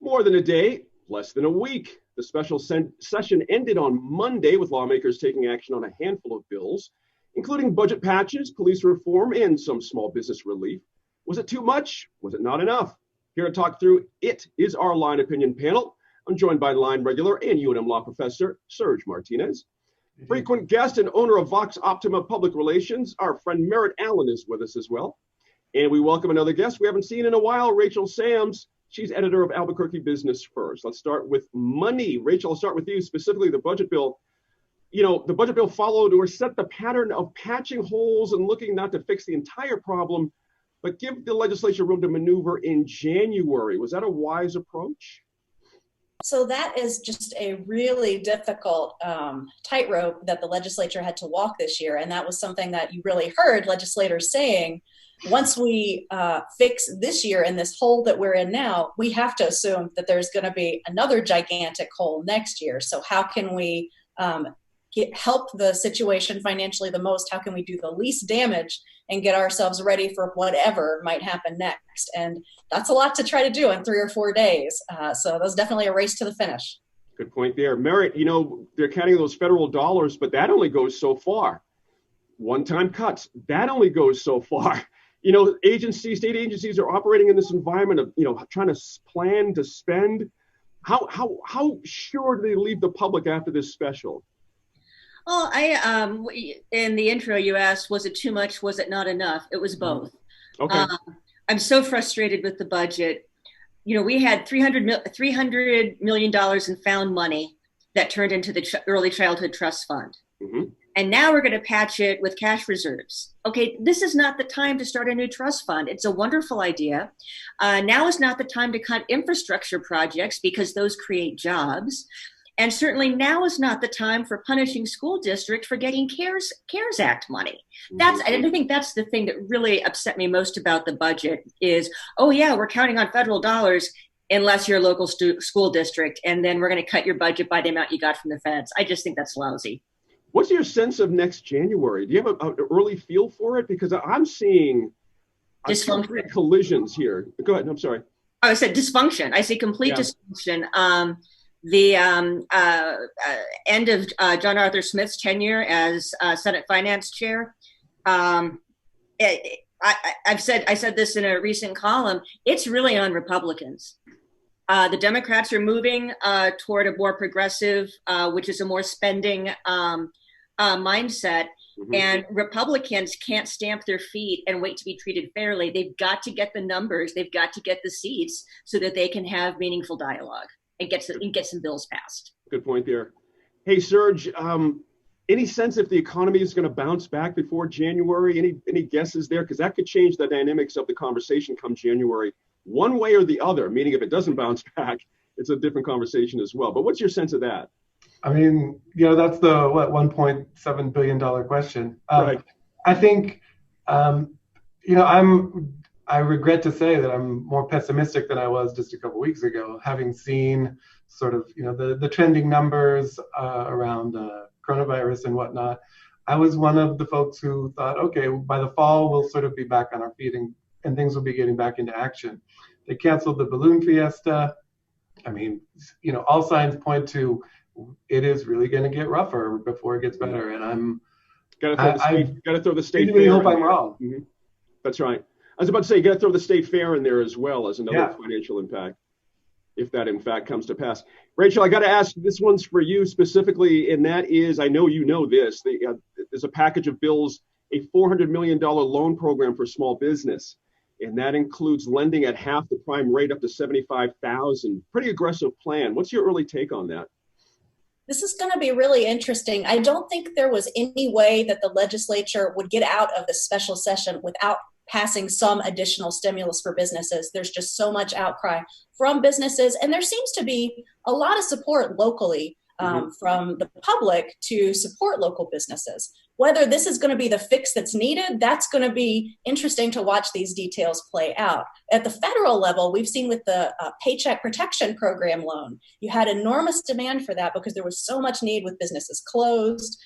More than a day, less than a week. The special session ended on Monday with lawmakers taking action on a handful of bills, including budget patches, police reform, and some small business relief. Was it too much? Was it not enough? Here to talk through it is our Line Opinion panel. I'm joined by Line regular and UNM law professor Serge Martinez. Frequent guest and owner of Vox Optima Public Relations, our friend Merritt Allen is with us as well. And we welcome another guest we haven't seen in a while, Rachel Sams. She's editor of Albuquerque Business First. Let's start with money. Rachel, I'll start with you, specifically the budget bill. You know, the budget bill followed or set the pattern of patching holes and looking not to fix the entire problem, but give the legislature room to maneuver in January. Was that a wise approach? So that is just a really difficult tightrope that the legislature had to walk this year. And that was something that you really heard legislators saying, once we fix this year in this hole that we're in now, we have to assume that there's going to be another gigantic hole next year. So how can we help the situation financially the most? How can we do the least damage and get ourselves ready for whatever might happen next? And that's a lot to try to do in 3 or 4 days. So that's definitely a race to the finish. Good point there. Merritt, you know, they're counting those federal dollars, but that only goes so far. One-time cuts, that only goes so far. You know, state agencies are operating in this environment of, you know, trying to plan to spend. How sure do they leave the public after this special? Well, in the intro you asked, was it too much? Was it not enough? It was both. Okay. I'm so frustrated with the budget. You know, we had $300 million in found money that turned into the Early Childhood Trust Fund. Mm-hmm. And now we're going to patch it with cash reserves. Okay, this is not the time to start a new trust fund. It's a wonderful idea. Now is not the time to cut infrastructure projects because those create jobs. And certainly now is not the time for punishing school districts for getting CARES Act money. I think that's the thing that really upset me most about the budget is, oh yeah, we're counting on federal dollars unless you're a local school district, and then we're going to cut your budget by the amount you got from the feds. I just think that's lousy. What's your sense of next January? Do you have an early feel for it? Because I'm seeing collisions here. Go ahead. I'm sorry. I said dysfunction. I see complete dysfunction. The end of John Arthur Smith's tenure as Senate Finance Chair. I said this in a recent column. It's really on Republicans. The Democrats are moving toward a more progressive, which is a more spending mindset. Mm-hmm. And Republicans can't stamp their feet and wait to be treated fairly. They've got to get the numbers. They've got to get the seats so that they can have meaningful dialogue and get some bills passed. Good point there. Hey, Serge, any sense if the economy is going to bounce back before January? Any guesses there? Because that could change the dynamics of the conversation come January, one way or the other, meaning if it doesn't bounce back, it's a different conversation as well. But what's your sense of that? I mean, you know, that's the $1.7 billion question. Right. I think, you know, I regret to say that I'm more pessimistic than I was just a couple weeks ago, having seen sort of, you know, the trending numbers around coronavirus and whatnot. I was one of the folks who thought, okay, by the fall, we'll sort of be back on our feet and things will be getting back into action. They canceled the balloon fiesta. I mean, you know, all signs point to it is really going to get rougher before it gets better. And I'm got to throw the state fair. I really hope I'm wrong. Mm-hmm. That's right. I was about to say, you got to throw the state fair in there as well as another financial impact, if that in fact comes to pass. Rachel, I got to ask, this one's for you specifically, and that is, I know you know this, there's a package of bills, a $400 million loan program for small business. And that includes lending at half the prime rate up to $75,000. Pretty aggressive plan. What's your early take on that? This is going to be really interesting. I don't think there was any way that the legislature would get out of the special session without passing some additional stimulus for businesses. There's just so much outcry from businesses, and there seems to be a lot of support locally from the public to support local businesses. Whether this is going to be the fix that's needed, that's going to be interesting to watch these details play out. At the federal level, we've seen with the Paycheck Protection Program loan, you had enormous demand for that because there was so much need with businesses closed.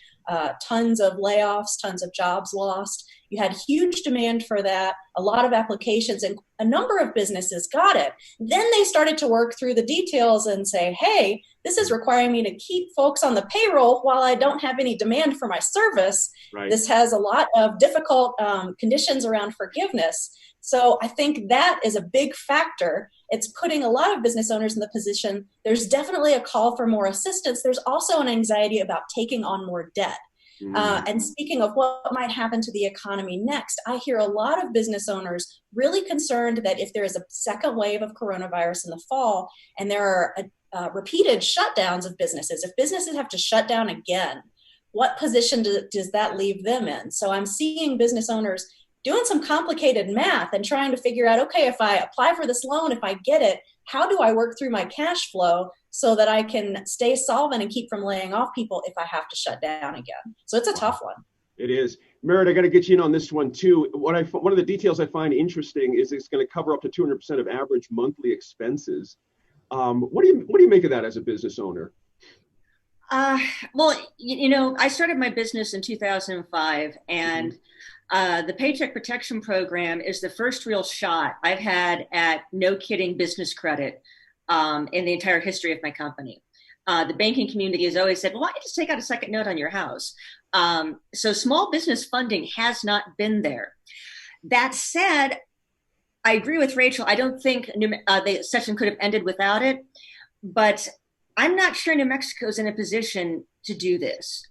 tons of layoffs, tons of jobs lost. You had huge demand for that, a lot of applications, and a number of businesses got it. Then they started to work through the details and say, hey, this is requiring me to keep folks on the payroll while I don't have any demand for my service. Right. This has a lot of difficult conditions around forgiveness. So I think that is a big factor. It's putting a lot of business owners in the position. There's definitely a call for more assistance. There's also an anxiety about taking on more debt. And speaking of what might happen to the economy next, I hear a lot of business owners really concerned that if there is a second wave of coronavirus in the fall and there are repeated shutdowns of businesses, if businesses have to shut down again, what position does that leave them in? So I'm seeing business owners doing some complicated math and trying to figure out, okay, if I apply for this loan, if I get it, how do I work through my cash flow so that I can stay solvent and keep from laying off people if I have to shut down again? So it's a tough one. It is. Merritt, I got to get you in on this one too. One of the details I find interesting is it's going to cover up to 200% of average monthly expenses. What do you make of that as a business owner? Well, I started my business in 2005, and the Paycheck Protection Program is the first real shot I've had at no kidding business credit in the entire history of my company. The banking community has always said, well, why don't you just take out a second note on your house? So small business funding has not been there. That said, I agree with Rachel. I don't think the session could have ended without it, but I'm not sure New Mexico is in a position to do this.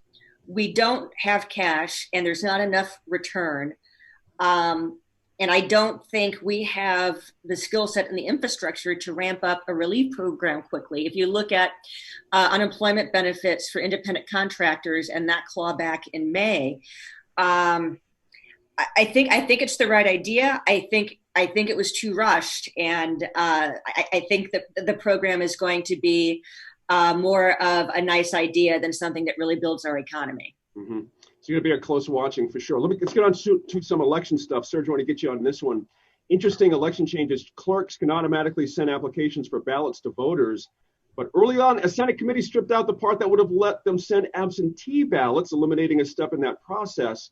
We don't have cash and there's not enough return. And I don't think we have the skill set and the infrastructure to ramp up a relief program quickly. If you look at unemployment benefits for independent contractors and that clawback in May, I think it's the right idea. I think it was too rushed, and I think that the program is going to be more of a nice idea than something that really builds our economy. Mm-hmm. So you're going to be a close watching for sure. Let's get on to some election stuff. Serge, I want to get you on this one. Interesting election changes. Clerks can automatically send applications for ballots to voters. But early on, a Senate committee stripped out the part that would have let them send absentee ballots, eliminating a step in that process.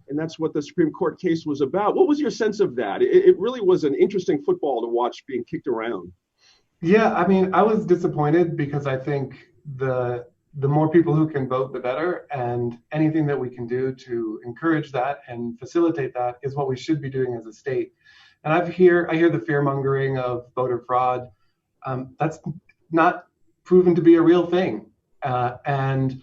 And that's what the Supreme Court case was about. What was your sense of that? It really was an interesting football to watch being kicked around. Yeah, I mean, I was disappointed because I think the more people who can vote, the better. And anything that we can do to encourage that and facilitate that is what we should be doing as a state. And I hear the fear mongering of voter fraud. That's not proven to be a real thing. And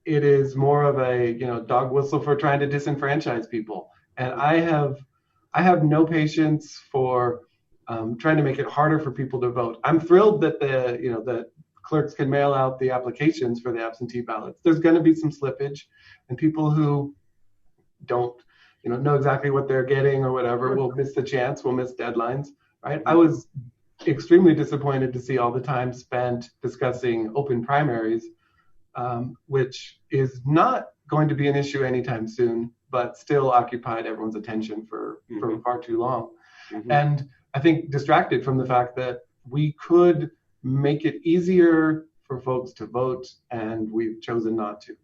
it is more of a dog whistle for trying to disenfranchise people. And I have no patience for trying to make it harder for people to vote. I'm thrilled that the clerks can mail out the applications for the absentee ballots. There's going to be some slippage, and people who don't know exactly what they're getting or whatever will miss the chance, will miss deadlines, right? I was extremely disappointed to see all the time spent discussing open primaries, which is not going to be an issue anytime soon, but still occupied everyone's attention for far too long. Mm-hmm. And I think distracted from the fact that we could make it easier for folks to vote, and we've chosen not to.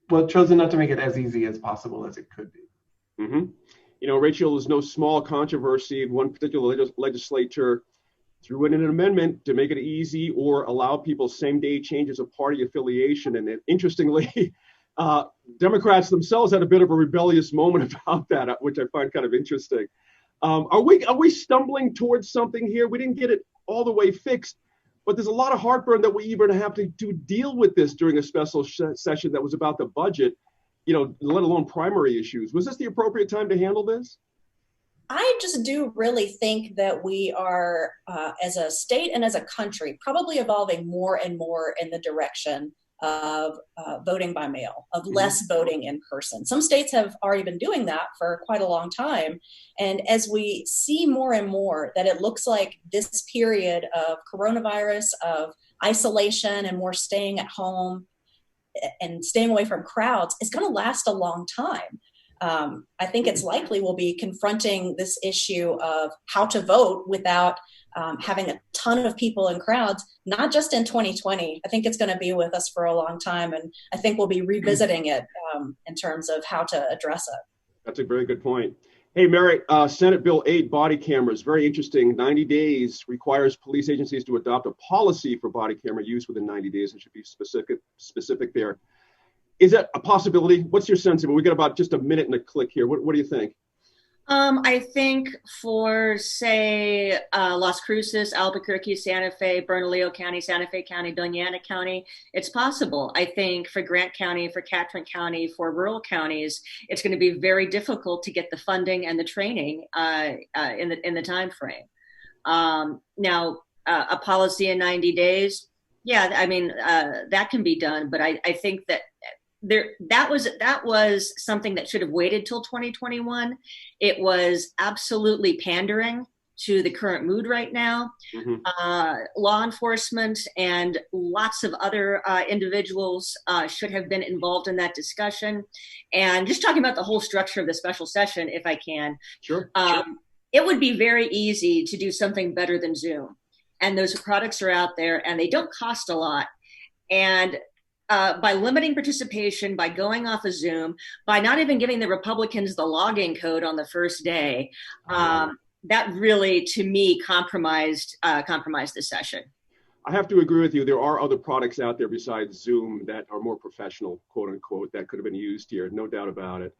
Well, chosen not to make it as easy as possible as it could be. Mm-hmm. Rachel, is no small controversy. One particular legislature threw in an amendment to make it easy or allow people same-day changes of party affiliation. And interestingly, Democrats themselves had a bit of a rebellious moment about that, which I find kind of interesting. Are we stumbling towards something here? We didn't get it all the way fixed, but there's a lot of heartburn that we even have to deal with this during a special session that was about the budget, let alone primary issues. Was this the appropriate time to handle this? I just do really think that we are, as a state and as a country, probably evolving more and more in the direction of voting by mail, of less voting in person. Some states have already been doing that for quite a long time. And as we see more and more that it looks like this period of coronavirus, of isolation and more staying at home and staying away from crowds is going to last a long time. I think it's likely we'll be confronting this issue of how to vote without having a ton of people in crowds, not just in 2020. I think it's going to be with us for a long time, and I think we'll be revisiting it in terms of how to address it. That's a very good point. Hey, Mary, Senate Bill 8, body cameras, very interesting. 90 days requires police agencies to adopt a policy for body camera use within 90 days and should be specific there. Is that a possibility? What's your sense of it? We got about just a minute and a click here. What do you think? I think for, say, Las Cruces, Albuquerque, Santa Fe, Bernalillo County, Santa Fe County, Doña Ana County, it's possible. I think for Grant County, for Catron County, for rural counties, it's going to be very difficult to get the funding and the training in the time frame. Now, a policy in 90 days, yeah, I mean, that can be done, but I think that that was something that should have waited till 2021. It was absolutely pandering to the current mood right now. Law enforcement and lots of other individuals should have been involved in that discussion. And just talking about the whole structure of the special session, if I can, sure. It would be very easy to do something better than Zoom. And those products are out there and they don't cost a lot. And by limiting participation, by going off of Zoom, by not even giving the Republicans the login code on the first day, that really, to me, compromised the session. I have to agree with you. There are other products out there besides Zoom that are more professional, quote unquote, that could have been used here. No doubt about it.